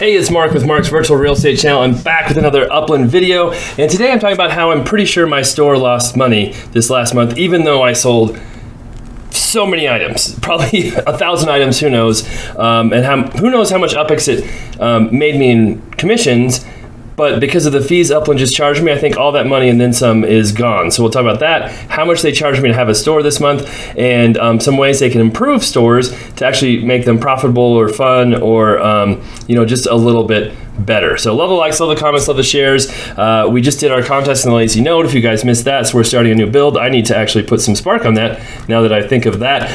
Hey, it's Mark with Mark's Virtual Real Estate Channel. I'm back with another Upland video, and today I'm talking about how I'm pretty sure my store lost money this last month, even though I sold so many items, probably 1,000 items, who knows, and who knows how much UPEX it made me in commissions. But because of the fees Upland just charged me, I think all that money and then some is gone. So we'll talk about that, how much they charged me to have a store this month, and some ways they can improve stores to actually make them profitable or fun or just a little bit better. So love the likes, love the comments, love the shares. We just did our contest in the Lazy Note. If you guys missed that, so we're starting a new build. I need to actually put some spark on that now that I think of that.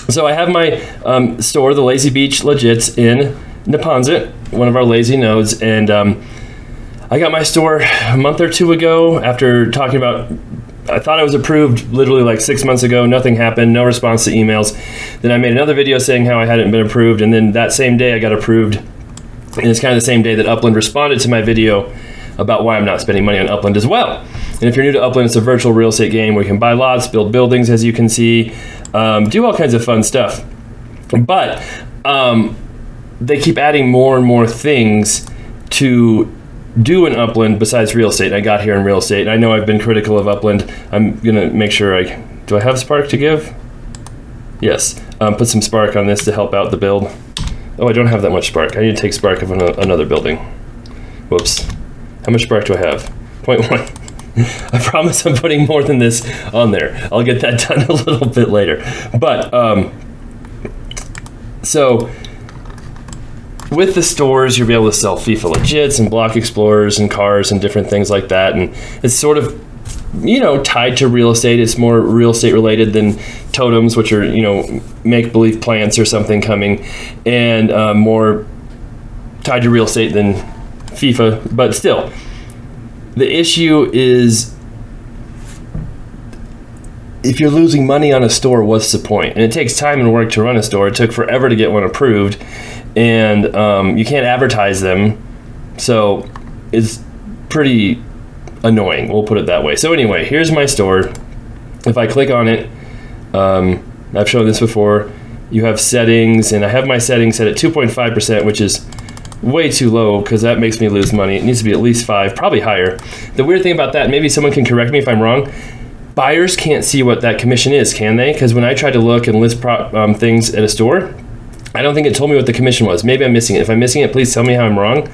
So I have my store, the Lazy Beach Legits, in Neponsit, one of our lazy nodes, and I got my store a month or two ago after talking about, I thought I was approved literally like 6 months ago. Nothing happened, no response to emails. Then I made another video saying how I hadn't been approved, and then that same day I got approved, and it's kind of the same day that Upland responded to my video about why I'm not spending money on Upland as well. And if you're new to Upland, it's a virtual real estate game where you can buy lots, build buildings, as you can see, do all kinds of fun stuff. But they keep adding more and more things to do in Upland besides real estate. I got here in real estate, and I know I've been critical of Upland. I'm gonna make sure do I have spark to give? Yes, put some spark on this to help out the build. Oh, I don't have that much spark. I need to take spark of another building. Whoops. How much spark do I have? 0.1. I promise I'm putting more than this on there. I'll get that done a little bit later. But, so, with the stores, you'll be able to sell FIFA Legits and Block Explorers and cars and different things like that. And it's sort of, tied to real estate. It's more real estate related than totems, which are, make-believe plants or something coming, and more tied to real estate than FIFA. But still, the issue is, if you're losing money on a store, what's the point? And it takes time and work to run a store. It took forever to get one approved, and you can't advertise them, so it's pretty annoying, we'll put it that way. So anyway, here's my store. If I click on it, I've shown this before, you have settings, and I have my settings set at 2.5%, which is way too low because that makes me lose money. It needs to be at least 5, probably higher. The weird thing about that, maybe someone can correct me if I'm wrong, buyers can't see what that commission is, can they? Because when I tried to look and list things at a store, I don't think it told me what the commission was. Maybe I'm missing it. If I'm missing it, please tell me how I'm wrong.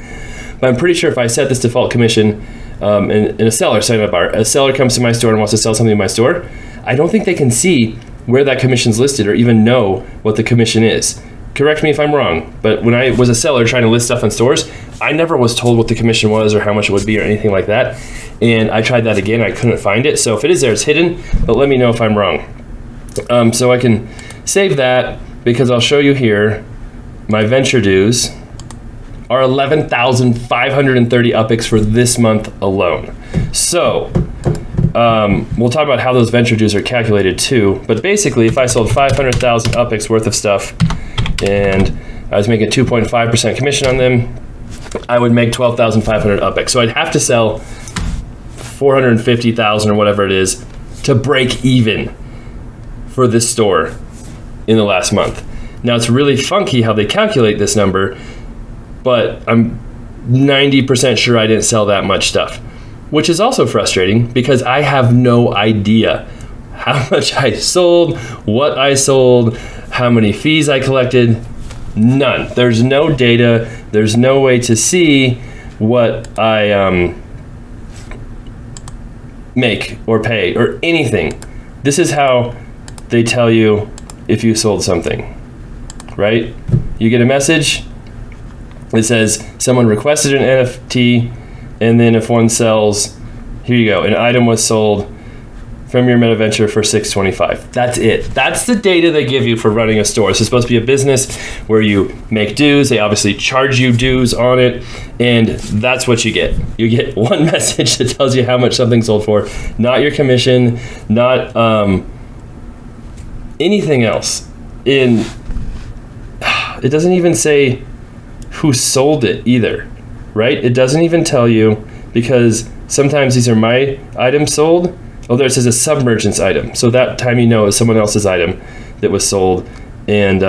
But I'm pretty sure if I set this default commission and a seller, a seller comes to my store and wants to sell something in my store, I don't think they can see where that commission's listed or even know what the commission is. Correct me if I'm wrong, but when I was a seller trying to list stuff in stores, I never was told what the commission was or how much it would be or anything like that. And I tried that again, I couldn't find it. So if it is there, it's hidden, but let me know if I'm wrong. So I can save that, because I'll show you here, my venture dues are 11,530 UPEX for this month alone. So we'll talk about how those venture dues are calculated too, but basically if I sold 500,000 UPEX worth of stuff and I was making 2.5% commission on them, I would make 12,500 UPEX. So I'd have to sell 450,000 or whatever it is to break even for this store in the last month. Now it's really funky how they calculate this number, but I'm 90% sure I didn't sell that much stuff, which is also frustrating because I have no idea how much I sold, what I sold, how many fees I collected. None. There's no data. There's no way to see what I make or pay or anything. This is how they tell you if you sold something, right? You get a message that says someone requested an NFT, and then if one sells, here you go, an item was sold from your MetaVenture for $625. That's it. That's the data they give you for running a store. This is supposed to be a business where you make dues. They obviously charge you dues on it, and that's what you get. You get one message that tells you how much something sold for, not your commission, not anything else. It doesn't even say who sold it either, right? It doesn't even tell you, because sometimes these are my items sold. Oh, there it says a submergence item. So that time it's someone else's item that was sold. And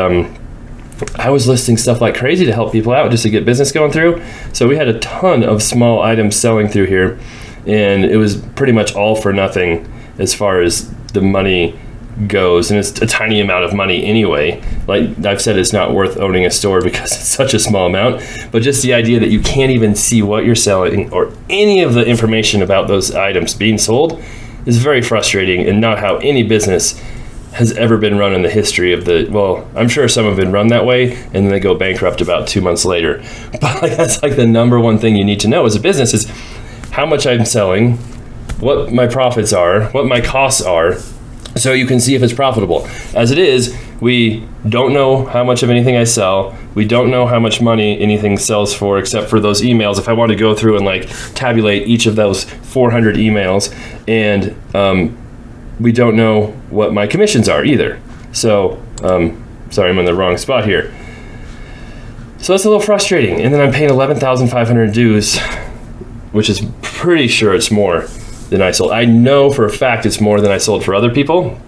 I was listing stuff like crazy to help people out just to get business going through. So we had a ton of small items selling through here, and it was pretty much all for nothing as far as the money goes, and it's a tiny amount of money anyway. Like I've said, it's not worth owning a store because it's such a small amount, but just the idea that you can't even see what you're selling or any of the information about those items being sold is very frustrating, and not how any business has ever been run in the history of I'm sure some have been run that way and then they go bankrupt about 2 months later. But that's like the number one thing you need to know as a business is how much I'm selling, what my profits are, what my costs are, so you can see if it's profitable. As it is, we don't know how much of anything I sell. We don't know how much money anything sells for, except for those emails. If I want to go through and like tabulate each of those 400 emails, and we don't know what my commissions are either. So, sorry, I'm in the wrong spot here. So that's a little frustrating. And then I'm paying $11,500 dues, which is pretty sure it's more than I sold. I know for a fact it's more than I sold for other people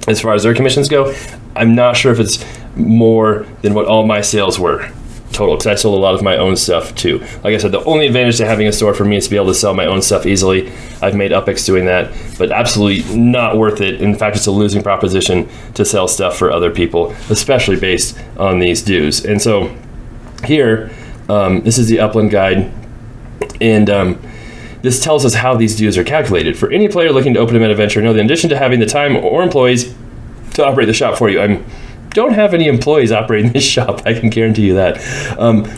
as far as their commissions go. I'm not sure if it's more than what all my sales were total, because I sold a lot of my own stuff too. Like I said, the only advantage to having a store for me is to be able to sell my own stuff easily. I've made UpX doing that, but absolutely not worth it. In fact, it's a losing proposition to sell stuff for other people, especially based on these dues. And so here, this is the Upland guide, and this tells us how these dues are calculated. For any player looking to open a meta venture, know that in addition to having the time or employees to operate the shop for you, I don't have any employees operating this shop, I can guarantee you that.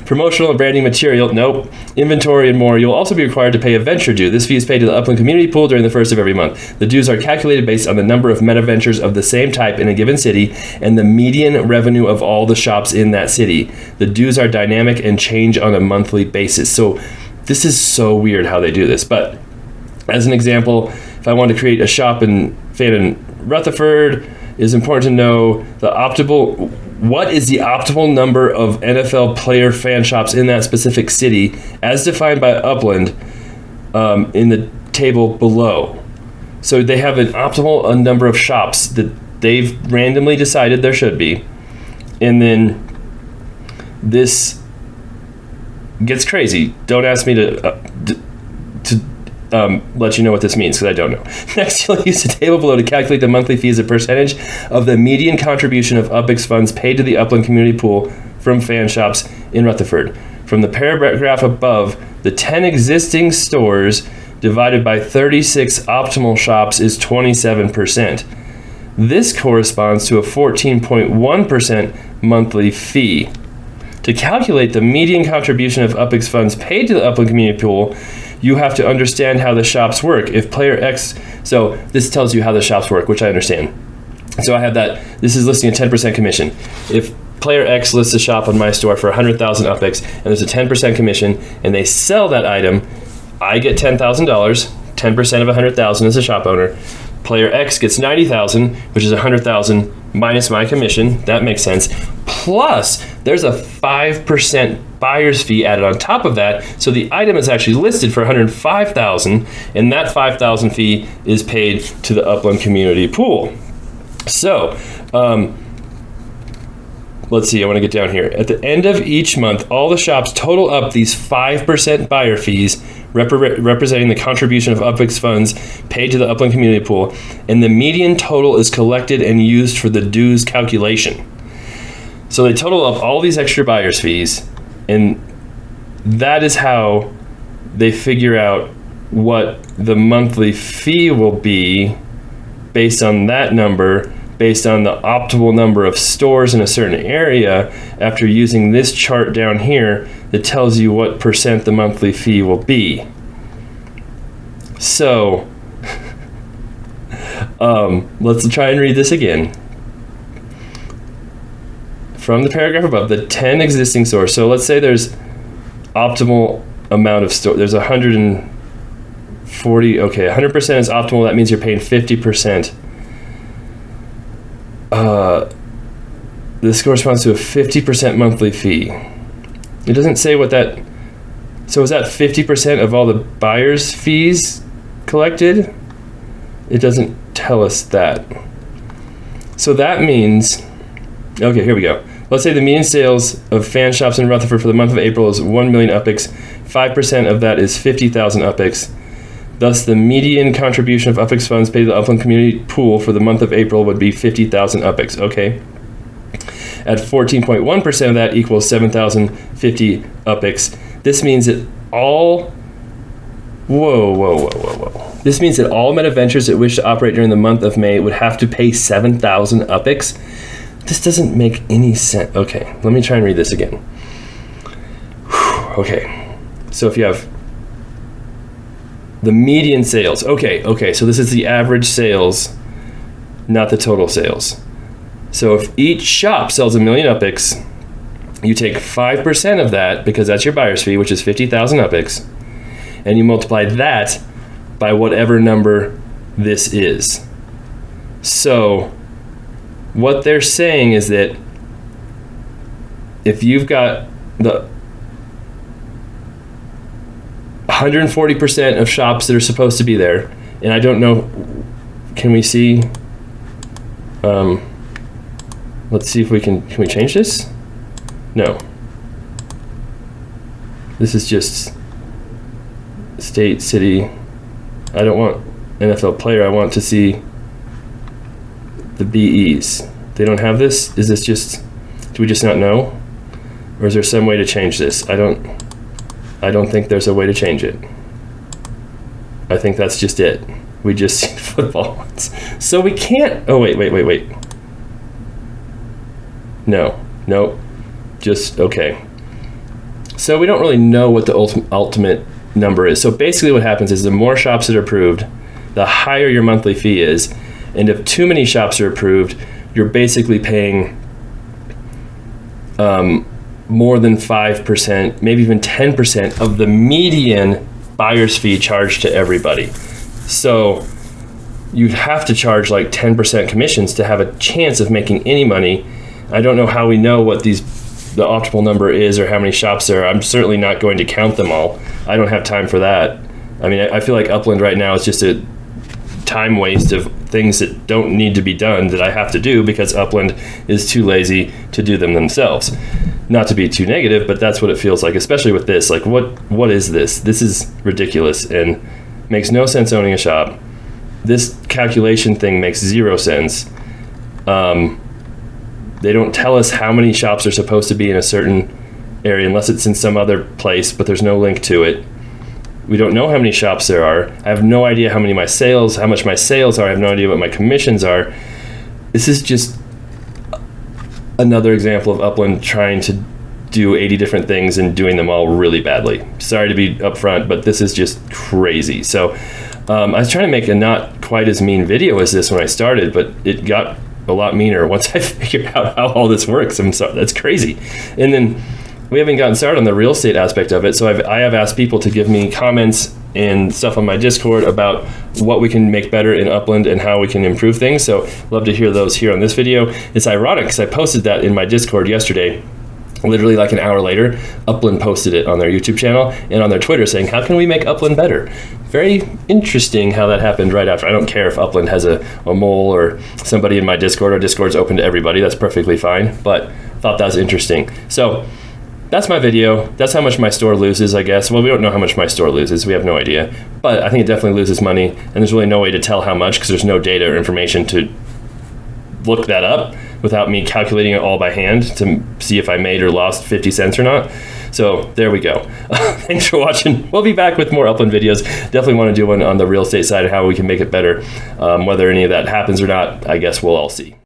Promotional and branding material, nope. Inventory and more. You'll also be required to pay a venture due. This fee is paid to the Upland community pool during the first of every month. The dues are calculated based on the number of meta ventures of the same type in a given city and the median revenue of all the shops in that city. The dues are dynamic and change on a monthly basis. So this is so weird how they do this. But as an example, if I want to create a shop in Rutherford, it's important to know what is the optimal number of NFL player fan shops in that specific city as defined by Upland in the table below. So they have an optimal number of shops that they've randomly decided there should be. And then this gets crazy. Don't ask me to let you know what this means, because I don't know. Next, you'll use the table below to calculate the monthly fee as a percentage of the median contribution of UpX funds paid to the Upland community pool from fan shops in Rutherford. From the paragraph above, the 10 existing stores divided by 36 optimal shops is 27%. This corresponds to a 14.1% monthly fee. To calculate the median contribution of UpX funds paid to the Upland community pool, you have to understand how the shops work. If player X, so this tells you how the shops work, which I understand. So I have that, this is listing a 10% commission. If player X lists a shop on my store for 100,000 UpX and there's a 10% commission and they sell that item, I get $10,000, 10% of 100,000 as a shop owner. Player X gets 90,000, which is 100,000 minus my commission. That makes sense. Plus, there's a 5% buyer's fee added on top of that. So the item is actually listed for 105,000, and that 5,000 fee is paid to the Upland community pool. So, let's see, I want to get down here. At the end of each month, all the shops total up these 5% buyer fees, representing the contribution of UpX funds paid to the Upland community pool, and the median total is collected and used for the dues calculation. So they total up all these extra buyer's fees, and that is how they figure out what the monthly fee will be based on that number, based on the optimal number of stores in a certain area, after using this chart down here that tells you what percent the monthly fee will be. So, let's try and read this again. From the paragraph above, the 10 existing stores. So let's say there's optimal amount of stores. There's 140. Okay, 100% is optimal. That means you're paying 50%. This corresponds to a 50% monthly fee. It doesn't say what that. So is that 50% of all the buyer's fees collected? It doesn't tell us that. So that means. Okay, here we go. let's say the median sales of fan shops in Rutherford for the month of April is 1 million UPICs. 5% of that is 50,000 UPICs. Thus, the median contribution of UPICs funds paid to the Upland Community Pool for the month of April would be 50,000 UPICs. Okay. At 14.1% of that equals 7,050 UPICs. This means that all... Whoa. This means that all MetaVentures that wish to operate during the month of May would have to pay 7,000 UPICs. This doesn't make any sense. Okay, let me try and read this again. Okay, so if you have the median sales, okay, so this is the average sales, not the total sales. So if each shop sells 1 million UPICs, you take 5% of that, because that's your buyer's fee, which is 50,000 UPICs, and you multiply that by whatever number this is. So what they're saying is that if you've got the 140% of shops that are supposed to be there, and I don't know, can we see, let's see if we can we change this? No. This is just state, city. I don't want NFL player, I want to see the BEs. They don't have this? Is this just, do we just not know? Or is there some way to change this? I don't think there's a way to change it. I think that's just it. We just see football ones. So we can't, oh wait. No, just, okay. So we don't really know what the ultimate number is. So basically what happens is the more shops that are approved, the higher your monthly fee is. And if too many shops are approved, you're basically paying more than 5%, maybe even 10% of the median buyer's fee charged to everybody. So you'd have to charge like 10% commissions to have a chance of making any money. I don't know how we know what the optimal number is or how many shops there are. I'm certainly not going to count them all. I don't have time for that. I mean, I feel like Upland right now is just a time waste of things that don't need to be done that I have to do because Upland is too lazy to do them themselves. Not to be too negative, but that's what it feels like, especially with this. Like, what is this? This is ridiculous and makes no sense owning a shop. This calculation thing makes 0 sense. They don't tell us how many shops are supposed to be in a certain area unless it's in some other place, but there's no link to it. We don't know how many shops there are. I have no idea how much my sales are. I have no idea what my commissions are. This is just another example of Upland trying to do 80 different things and doing them all really badly. Sorry to be upfront, but this is just crazy. So I was trying to make a not quite as mean video as this when I started, but it got a lot meaner once I figured out how all this works. I'm sorry, that's crazy. And then we haven't gotten started on the real estate aspect of it. So I have asked people to give me comments and stuff on my Discord about what we can make better in Upland and how we can improve things. So love to hear those here on this video. It's ironic because I posted that in my Discord yesterday. Literally like an hour later, Upland posted it on their YouTube channel and on their Twitter saying, how can we make Upland better? Very interesting how that happened right after. I don't care if Upland has a mole or somebody in my Discord. Our Discord's open to everybody. That's perfectly fine, but thought that was interesting. So that's my video. That's how much my store loses, I guess. Well, we don't know how much my store loses. We have no idea. But I think it definitely loses money, and there's really no way to tell how much because there's no data or information to look that up without me calculating it all by hand to see if I made or lost 50 cents or not. So there we go. Thanks for watching. We'll be back with more Upland videos. Definitely want to do one on the real estate side of how we can make it better. Whether any of that happens or not, I guess we'll all see.